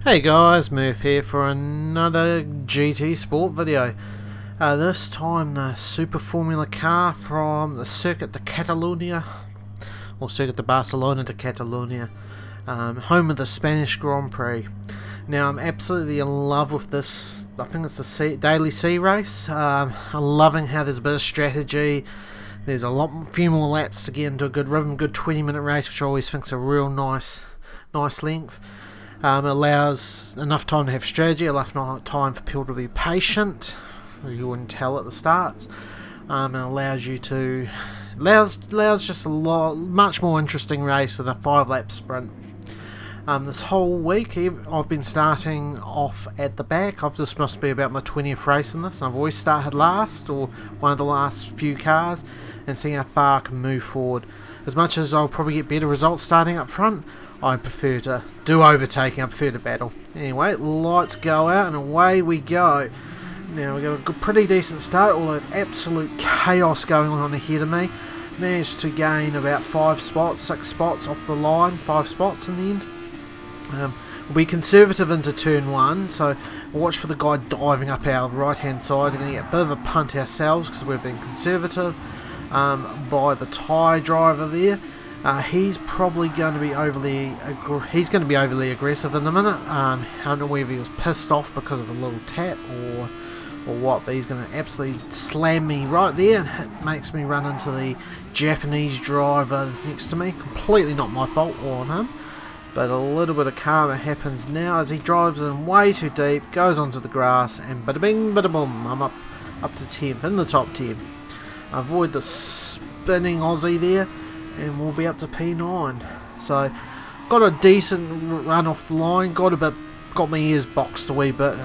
Hey guys, Murph here for another GT Sport video. This time the Superformula car from the Circuit de Catalunya, or Circuit de Barcelona to Catalunya, home of the Spanish Grand Prix. Now I'm absolutely in love with this. I think it's a daily C race. I'm loving how there's a bit of strategy. There's a few more laps to get into a good rhythm, good 20-minute race, which I always think is a real nice length. It allows enough time to have strategy, enough time for people to be patient. You wouldn't tell at the starts. It allows just a much more interesting race than a 5-lap sprint. This whole week I've been starting off at the back. This must be about my 20th race in this. I've always started last, or one of the last few cars, and seeing how far I can move forward. As much as I'll probably get better results starting up front, I prefer to do overtaking. I prefer to battle. Anyway, lights go out and away we go. Now we got a pretty decent start, although it's absolute chaos going on ahead of me. Managed to gain about 6 spots off the line, 5 spots in the end. We'll be conservative into turn 1, so we'll watch for the guy diving up our right hand side. We're going to get a bit of a punt ourselves because we've been conservative by the tyre driver there. He's probably going to be overly aggressive in a minute. I don't know whether he was pissed off because of a little tap or what, but he's going to absolutely slam me right there, and it makes me run into the Japanese driver next to me. Completely not my fault or on him, but a little bit of karma happens now as he drives in way too deep, goes onto the grass, and bada bing bada boom, I'm up to 10th in the top 10. Avoid the spinning Aussie there, and we'll be up to P9. So got a decent run off the line, got my ears boxed a wee bit,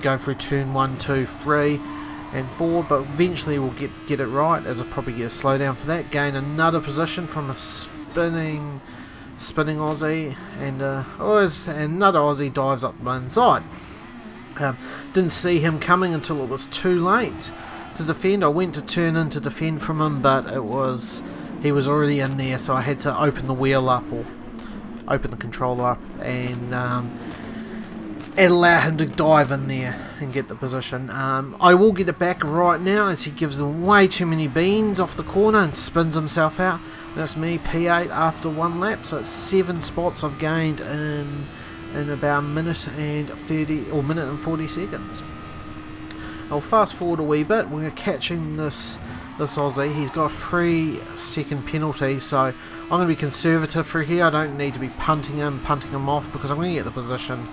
going through turn 1, 2, 3 and 4, but eventually we'll get it right, as I'll probably get a slowdown for that. Gain another position from a spinning Aussie, and another Aussie dives up my inside. Didn't see him coming until it was too late to defend. I went to turn in to defend from him, but he was already in there, so I had to open the wheel up, or open the controller up, and allow him to dive in there and get the position. I will get it back right now, as he gives them way too many beans off the corner and spins himself out. That's me, P8 after 1 lap, so it's 7 spots I've gained in about a minute and 40 seconds. I'll fast forward a wee bit. We're catching this Aussie. He's got a 3-second penalty, so I'm going to be conservative for here. I don't need to be punting him off, because I'm going to get the position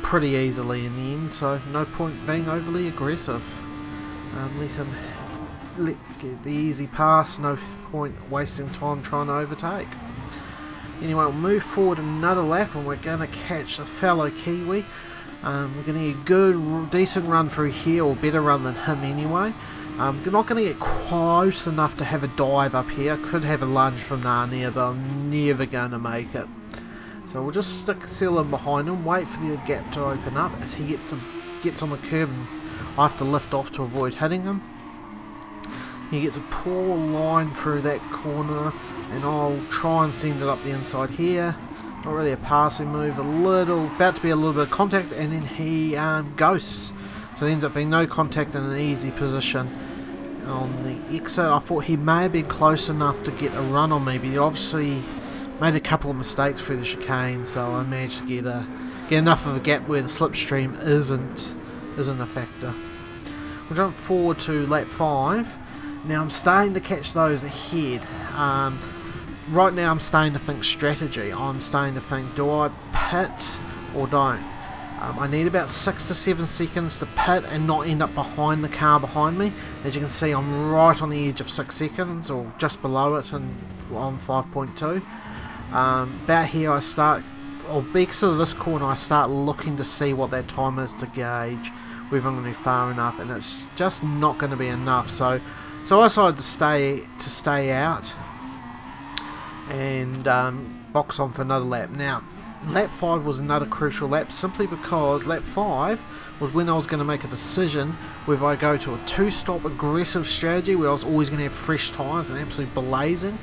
pretty easily in the end, so no point being overly aggressive. Get the easy pass, no point wasting time trying to overtake. Anyway, we'll move forward another lap, and we're going to catch a fellow Kiwi. We're going to get a good, decent run through here, or better run than him anyway. I'm not going to get close enough to have a dive up here. Could have a lunge from Narnia, but I'm never going to make it. So we'll just stick still in behind him, wait for the gap to open up as he gets on the curb, and I have to lift off to avoid hitting him. He gets a poor line through that corner, and I'll try and send it up the inside here. Not really a passing move, about to be a little bit of contact, and then he ghosts. So it ends up being no contact in an easy position on the exit. I thought he may have been close enough to get a run on me, but he obviously made a couple of mistakes through the chicane, so I managed to get enough of a gap where the slipstream isn't a factor. We'll jump forward to lap 5. Now I'm starting to catch those ahead. Right now I'm starting to think strategy. I'm starting to think, do I pit or don't? I need about 6 to 7 seconds to pit and not end up behind the car behind me. As you can see, I'm right on the edge of 6 seconds, or just below it, and on 5.2. About here I start, or because of this corner, I start looking to see what that time is to gauge whether I'm going to be far enough, and it's just not going to be enough. So I decided to stay out and box on for another lap. Now, lap 5 was another crucial lap, simply because lap 5 was when I was going to make a decision whether I go to a 2-stop aggressive strategy where I was always going to have fresh tyres and absolutely blazing,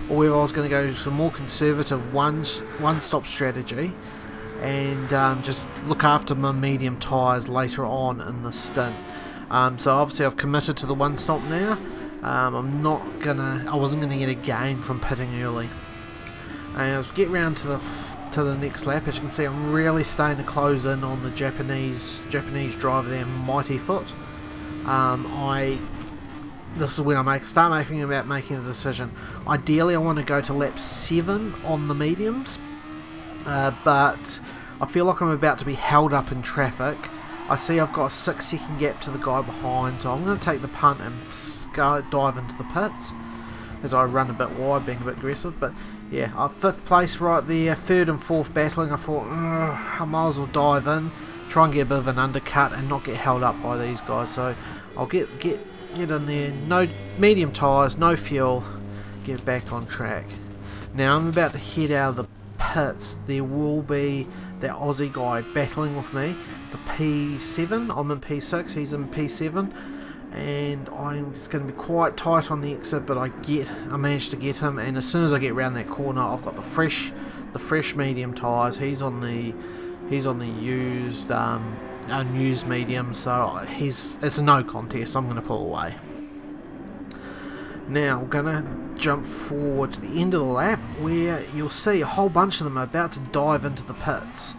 or whether I was going to go to some more conservative one-stop strategy and just look after my medium tyres later on in the stint. So obviously I've committed to the one stop now. I wasn't gonna get a gain from pitting early. And as we get round to the next lap, as you can see, I'm really starting to close in on the Japanese driver there, Mighty Foot. This is when I start making a decision. Ideally, I want to go to lap 7 on the mediums, but I feel like I'm about to be held up in traffic. I see I've got a 6-second gap to the guy behind, so I'm going to take the punt and dive into the pits as I run a bit wide, being a bit aggressive. But yeah, 5th place right there, 3rd and 4th battling. I thought, I might as well dive in, try and get a bit of an undercut and not get held up by these guys. So I'll get in there, no medium tyres, no fuel, get back on track. Now I'm about to head out of the pits. There will be that Aussie guy battling with me, the P7. I'm in P6, he's in P7, and it's going to be quite tight on the exit, but I managed to get him, and as soon as I get round that corner, I've got the fresh medium tyres. He's on the used unused medium, so it's a no contest. I'm going to pull away. Now I'm going to jump forward to the end of the lap, where you'll see a whole bunch of them are about to dive into the pits.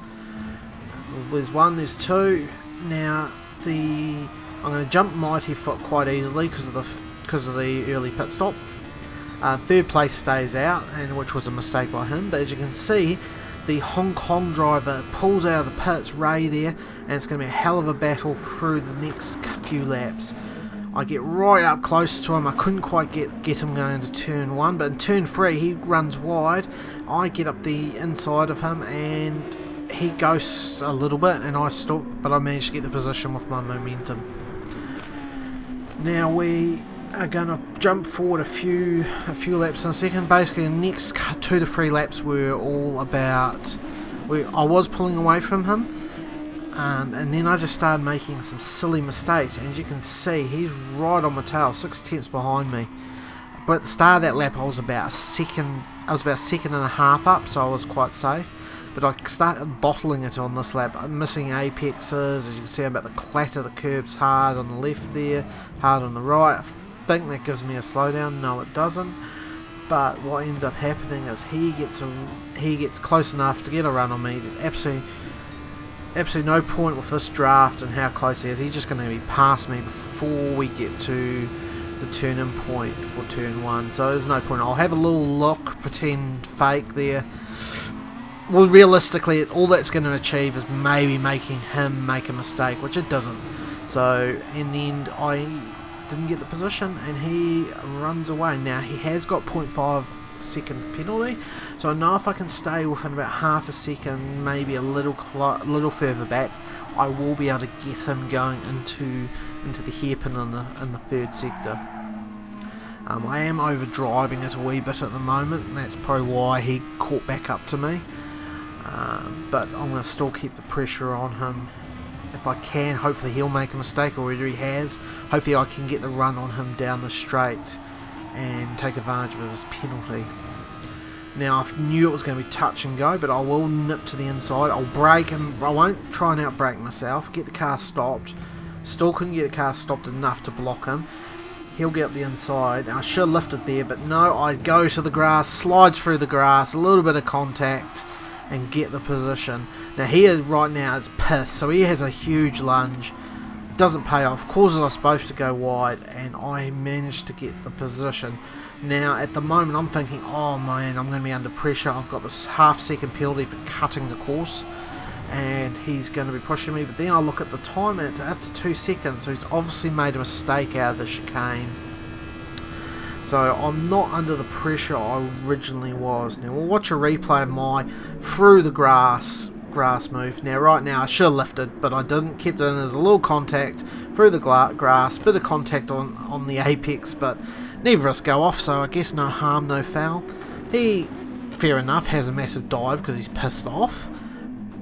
There's 1, there's 2. Now I'm going to jump Mighty Foot quite easily because of the early pit stop. 3rd place stays out, which was a mistake by him. But as you can see, the Hong Kong driver pulls out of the pits, Ray there, and it's going to be a hell of a battle through the next few laps. I get right up close to him. I couldn't quite get him going into turn 1, but in turn 3 he runs wide. I get up the inside of him and he ghosts a little bit, and I stop, but I managed to get the position with my momentum. Now we are going to jump forward a few laps in a second. Basically the next 2 to 3 laps were all about I was pulling away from him, and then I just started making some silly mistakes, and as you can see he's right on my tail, 6 tenths behind me. But at the start of that lap I was about a second and a half up, so I was quite safe. But I started bottling it on this lap. I'm missing apexes. As you can see, I'm about to clatter the curbs hard on the left there, hard on the right. I think that gives me a slowdown. No, it doesn't. But what ends up happening is he gets close enough to get a run on me. There's absolutely no point with this draft and how close he is. He's just going to be past me before we get to the turn-in point for turn 1. So there's no point. I'll have a little look, pretend fake there. Well, realistically, all that's going to achieve is maybe making him make a mistake, which it doesn't. So, in the end, I didn't get the position, and he runs away. Now, he has got 0.5 second penalty, so I know if I can stay within about half a second, maybe a little further back, I will be able to get him going into the hairpin in the 3rd sector. I am over-driving it a wee bit at the moment, and that's probably why he caught back up to me. But I'm going to still keep the pressure on him if I can. Hopefully he'll make a mistake, or whether he has. Hopefully I can get the run on him down the straight and take advantage of his penalty. Now I knew it was going to be touch and go, but I will nip to the inside. I'll brake him. I won't try and outbrake myself. Get the car stopped. Still couldn't get the car stopped enough to block him. He'll get up the inside. I should have lifted there, but no, I go to the grass, slides through the grass, a little bit of contact, and get the position. Now he is right now is pissed, so he has a huge lunge. It doesn't pay off, causes us both to go wide, and I managed to get the position. Now at the moment I'm thinking, oh man, I'm going to be under pressure. I've got this half-second penalty for cutting the course, and he's going to be pushing me. But then I look at the time, and it's up to 2 seconds, so he's obviously made a mistake out of the chicane. So I'm not under the pressure I originally was. Now we'll watch a replay of my through the grass move. Now right now I should have lifted, but I didn't. Kept it in. There's a little contact through the grass, bit of contact on the apex, but neither of us go off, so I guess no harm, no foul. He, fair enough, has a massive dive because he's pissed off.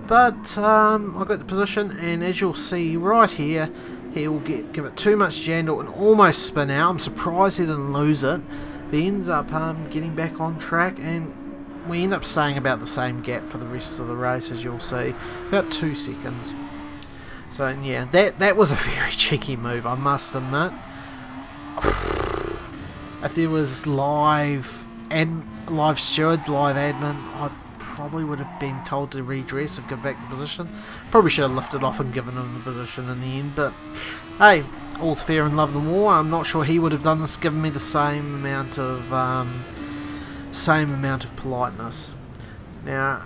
But I got the position, and as you'll see right here, he will give it too much jandle and almost spin out. I'm surprised he didn't lose it. But he ends up getting back on track, and we end up staying about the same gap for the rest of the race, as you'll see, about 2 seconds. So yeah, that was a very cheeky move, I must admit. If there was live stewards, live admin, I probably would have been told to redress and give back the position. Probably should have lifted off and given him the position in the end, but hey, all's fair in love and war. I'm not sure he would have done this, given me the same amount of politeness. Now,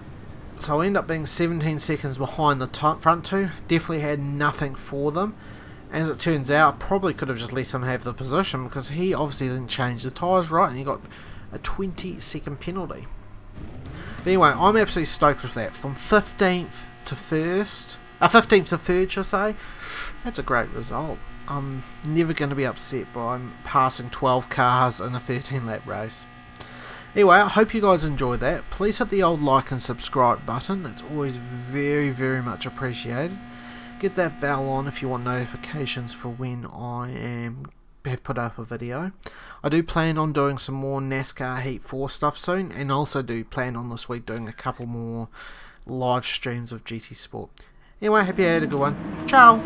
so I end up being 17 seconds behind the front two. Definitely had nothing for them. As it turns out, I probably could have just let him have the position, because he obviously didn't change the tyres right, and he got a 20-second penalty. But anyway, I'm absolutely stoked with that. From 15th to 1st, 15th to 3rd, should I say. That's a great result. I'm never going to be upset by passing 12 cars in a 13-lap race. Anyway, I hope you guys enjoyed that. Please hit the old like and subscribe button. It's always very, very much appreciated. Get that bell on if you want notifications for when I have put up a video. I do plan on doing some more NASCAR Heat 4 stuff soon, and also do plan on this week doing a couple more live streams of GT Sport. Anyway, hope you had a good one. Ciao!